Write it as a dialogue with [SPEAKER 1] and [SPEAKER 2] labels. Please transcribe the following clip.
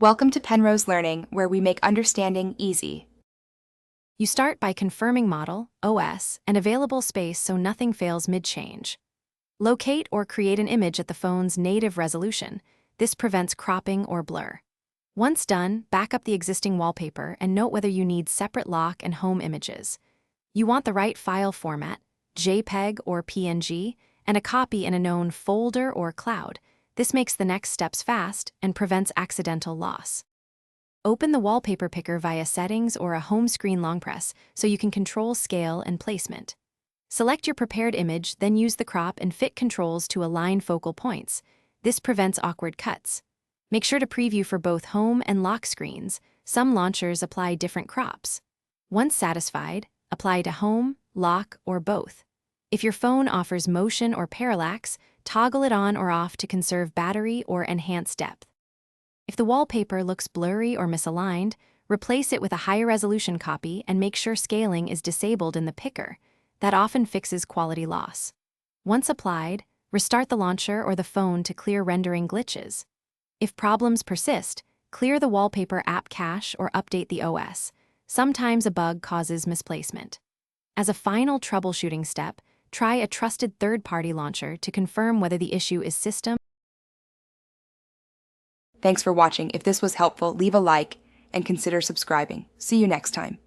[SPEAKER 1] Welcome to Penrose Learning, where we make understanding easy.
[SPEAKER 2] You start by confirming model, OS, and available space so nothing fails mid-change. Locate or create an image at the phone's native resolution. This prevents cropping or blur. Once done, back up the existing wallpaper and note whether you need separate lock and home images. You want the right file format, JPEG or PNG, and a copy in a known folder or cloud. This makes the next steps fast and prevents accidental loss. Open the wallpaper picker via settings or a home screen long press so you can control scale and placement. Select your prepared image, then use the crop and fit controls to align focal points. This prevents awkward cuts. Make sure to preview for both home and lock screens. Some launchers apply different crops. Once satisfied, apply to home, lock, or both. If your phone offers motion or parallax, toggle it on or off to conserve battery or enhance depth. If the wallpaper looks blurry or misaligned, replace it with a higher resolution copy and make sure scaling is disabled in the picker. That often fixes quality loss. Once applied, restart the launcher or the phone to clear rendering glitches. If problems persist, clear the wallpaper app cache or update the OS. Sometimes a bug causes misplacement. As a final troubleshooting step, try a trusted third-party launcher to confirm whether the issue is system.
[SPEAKER 1] Thanks for watching. If this was helpful, leave a like and consider subscribing. See you next time.